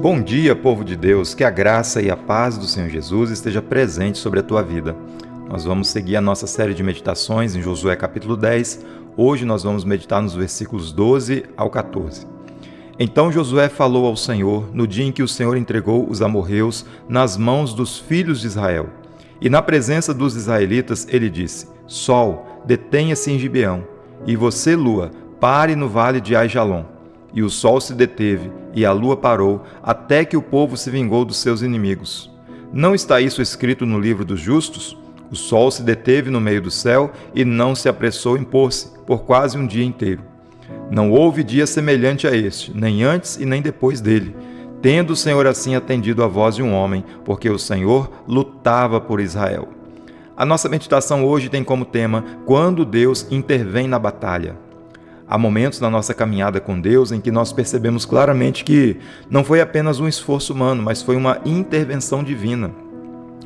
Bom dia, povo de Deus, que a graça e a paz do Senhor Jesus esteja presente sobre a tua vida. Nós vamos seguir a nossa série de meditações em Josué capítulo 10. Hoje nós vamos meditar nos versículos 12 ao 14. Então Josué falou ao Senhor no dia em que o Senhor entregou os amorreus nas mãos dos filhos de Israel. E na presença dos israelitas ele disse: Sol, detenha-se em Gibeão, e você, lua, pare no vale de Aijalon. E o sol se deteve, e a lua parou, até que o povo se vingou dos seus inimigos. Não está isso escrito no livro dos justos? O sol se deteve no meio do céu, e não se apressou em pôr-se, por quase um dia inteiro. Não houve dia semelhante a este, nem antes e nem depois dele, tendo o Senhor assim atendido à voz de um homem, porque o Senhor lutava por Israel. A nossa meditação hoje tem como tema: quando Deus intervém na batalha. Há momentos na nossa caminhada com Deus em que nós percebemos claramente que não foi apenas um esforço humano, mas foi uma intervenção divina.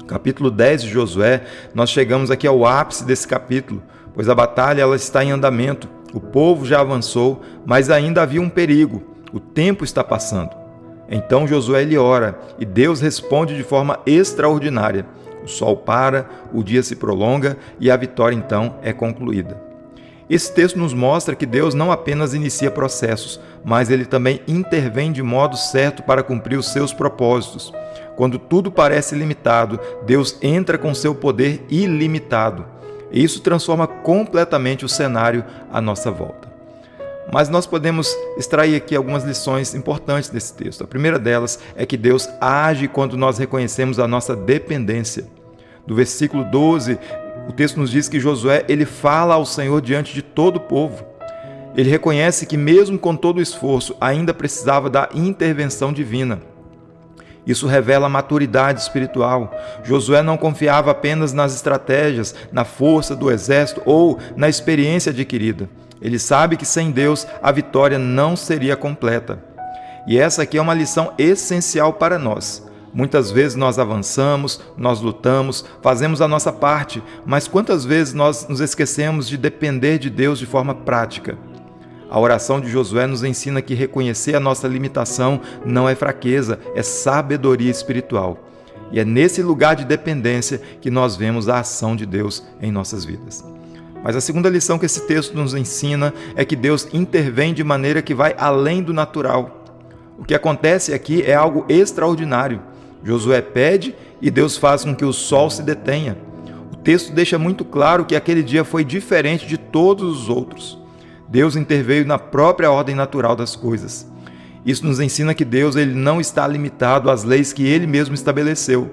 Capítulo 10 de Josué, nós chegamos aqui ao ápice desse capítulo, pois a batalha ela está em andamento. O povo já avançou, mas ainda havia um perigo. O tempo está passando. Então Josué ele ora e Deus responde de forma extraordinária. O sol para, o dia se prolonga e a vitória então é concluída. Esse texto nos mostra que Deus não apenas inicia processos, mas Ele também intervém de modo certo para cumprir os seus propósitos. Quando tudo parece limitado, Deus entra com seu poder ilimitado. E isso transforma completamente o cenário à nossa volta. Mas nós podemos extrair aqui algumas lições importantes desse texto. A primeira delas é que Deus age quando nós reconhecemos a nossa dependência. Do versículo 12, o texto nos diz que Josué ele fala ao Senhor diante de todo o povo. Ele reconhece que mesmo com todo o esforço, ainda precisava da intervenção divina. Isso revela maturidade espiritual. Josué não confiava apenas nas estratégias, na força do exército ou na experiência adquirida. Ele sabe que sem Deus a vitória não seria completa. E essa aqui é uma lição essencial para nós. Muitas vezes nós avançamos, nós lutamos, fazemos a nossa parte, mas quantas vezes nós nos esquecemos de depender de Deus de forma prática? A oração de Josué nos ensina que reconhecer a nossa limitação não é fraqueza, é sabedoria espiritual. E é nesse lugar de dependência que nós vemos a ação de Deus em nossas vidas. Mas a segunda lição que esse texto nos ensina é que Deus intervém de maneira que vai além do natural. O que acontece aqui é algo extraordinário. Josué pede e Deus faz com que o sol se detenha. O texto deixa muito claro que aquele dia foi diferente de todos os outros. Deus interveio na própria ordem natural das coisas. Isso nos ensina que Deus ele não está limitado às leis que Ele mesmo estabeleceu.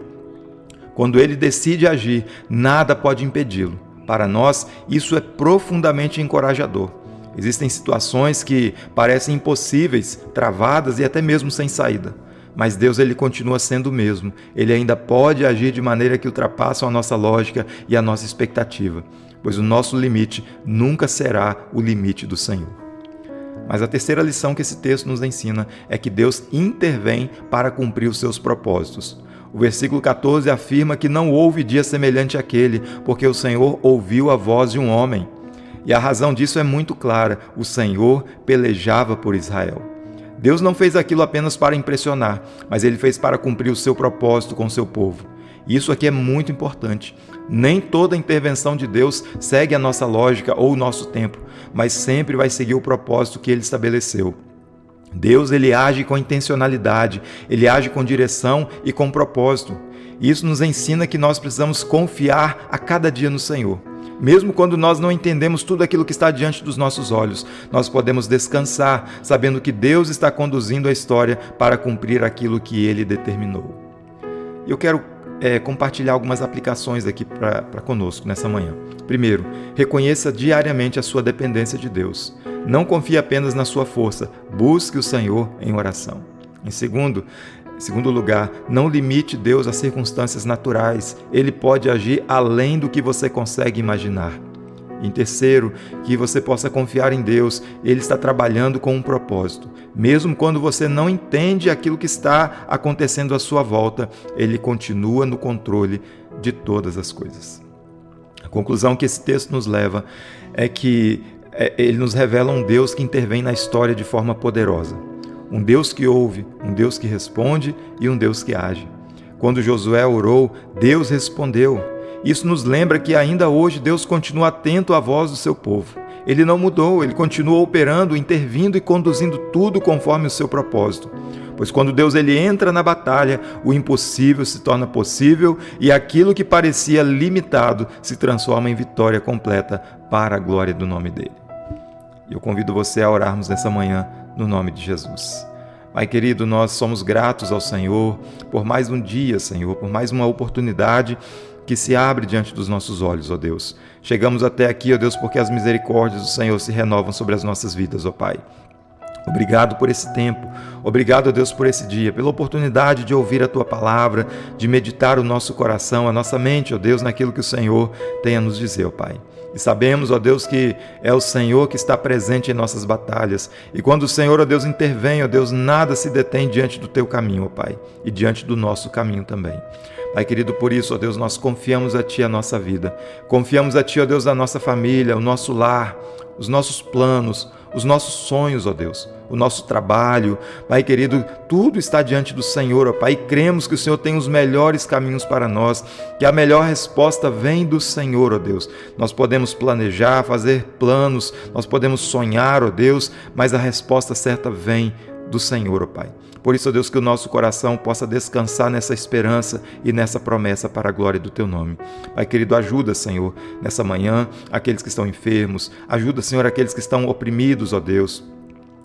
Quando Ele decide agir, nada pode impedi-lo. Para nós, isso é profundamente encorajador. Existem situações que parecem impossíveis, travadas e até mesmo sem saída. Mas Deus ele continua sendo o mesmo. Ele ainda pode agir de maneira que ultrapassam a nossa lógica e a nossa expectativa, pois o nosso limite nunca será o limite do Senhor. Mas a terceira lição que esse texto nos ensina é que Deus intervém para cumprir os seus propósitos. O versículo 14 afirma que não houve dia semelhante àquele, porque o Senhor ouviu a voz de um homem. E a razão disso é muito clara: o Senhor pelejava por Israel. Deus não fez aquilo apenas para impressionar, mas Ele fez para cumprir o seu propósito com o seu povo. E isso aqui é muito importante. Nem toda intervenção de Deus segue a nossa lógica ou o nosso tempo, mas sempre vai seguir o propósito que Ele estabeleceu. Deus ele age com intencionalidade, Ele age com direção e com propósito. E isso nos ensina que nós precisamos confiar a cada dia no Senhor. Mesmo quando nós não entendemos tudo aquilo que está diante dos nossos olhos, nós podemos descansar, sabendo que Deus está conduzindo a história para cumprir aquilo que Ele determinou. Eu quero compartilhar algumas aplicações aqui para conosco nessa manhã. Primeiro, reconheça diariamente a sua dependência de Deus. Não confie apenas na sua força, busque o Senhor em oração. Em segundo lugar, não limite Deus às circunstâncias naturais. Ele pode agir além do que você consegue imaginar. Em terceiro, que você possa confiar em Deus. Ele está trabalhando com um propósito. Mesmo quando você não entende aquilo que está acontecendo à sua volta, Ele continua no controle de todas as coisas. A conclusão que esse texto nos leva é que ele nos revela um Deus que intervém na história de forma poderosa. um Deus que ouve, um Deus que responde e um Deus que age. Quando Josué orou, Deus respondeu. Isso nos lembra que ainda hoje Deus continua atento à voz do seu povo. Ele não mudou, ele continua operando, intervindo e conduzindo tudo conforme o seu propósito. Pois quando Deus entra na batalha, o impossível se torna possível e aquilo que parecia limitado se transforma em vitória completa para a glória do nome dele. E eu convido você a orarmos nessa manhã no nome de Jesus. Pai querido, nós somos gratos ao Senhor por mais um dia, Senhor, por mais uma oportunidade que se abre diante dos nossos olhos, ó Deus. Chegamos até aqui, ó Deus, porque as misericórdias do Senhor se renovam sobre as nossas vidas, ó Pai. Obrigado por esse tempo, obrigado, ó Deus, por esse dia, pela oportunidade de ouvir a Tua Palavra, de meditar o nosso coração, a nossa mente, ó Deus, naquilo que o Senhor tem a nos dizer, ó Pai. E sabemos, ó Deus, que é o Senhor que está presente em nossas batalhas. E quando o Senhor, ó Deus, intervém, ó Deus, nada se detém diante do Teu caminho, ó Pai, e diante do nosso caminho também. Pai querido, por isso, ó Deus, nós confiamos a Ti a nossa vida. Confiamos a Ti, ó Deus, a nossa família, o nosso lar, os nossos planos, os nossos sonhos, ó Deus, o nosso trabalho. Pai querido, tudo está diante do Senhor, ó Pai, e cremos que o Senhor tem os melhores caminhos para nós, que a melhor resposta vem do Senhor, ó Deus. Nós podemos planejar, fazer planos, nós podemos sonhar, ó Deus, mas a resposta certa vem do Senhor, ó Pai. Por isso, ó Deus, que o nosso coração possa descansar nessa esperança e nessa promessa para a glória do Teu nome. Pai querido, ajuda, Senhor, nessa manhã, aqueles que estão enfermos, ajuda, Senhor, aqueles que estão oprimidos, ó Deus,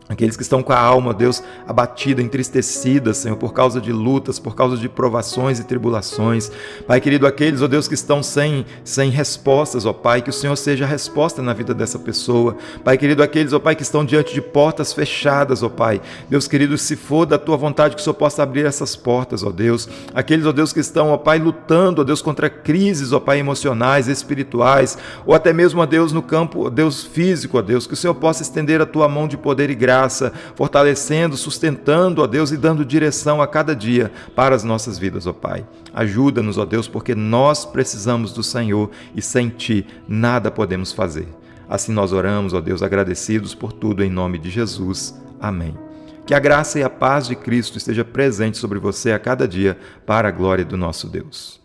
aqueles que estão com a alma, Deus, abatida, entristecida, Senhor, por causa de lutas, por causa de provações e tribulações. Pai querido, aqueles, ó Deus, que estão sem respostas, ó Pai, que o Senhor seja a resposta na vida dessa pessoa. Pai querido, aqueles, ó Pai, que estão diante de portas fechadas, ó Pai. Deus querido, se for da Tua vontade, que o Senhor possa abrir essas portas, ó Deus. Aqueles, ó Deus, que estão, ó Pai, lutando, ó Deus, contra crises, ó Pai, emocionais, espirituais, ou até mesmo, ó Deus, no campo, ó Deus, físico, ó Deus, que o Senhor possa estender a Tua mão de poder e graça, fortalecendo, sustentando, ó Deus, e dando direção a cada dia para as nossas vidas, ó Pai. Ajuda-nos, ó Deus, porque nós precisamos do Senhor e sem Ti nada podemos fazer. Assim nós oramos, ó Deus, agradecidos por tudo em nome de Jesus. Amém. Que a graça e a paz de Cristo esteja presente sobre você a cada dia para a glória do nosso Deus.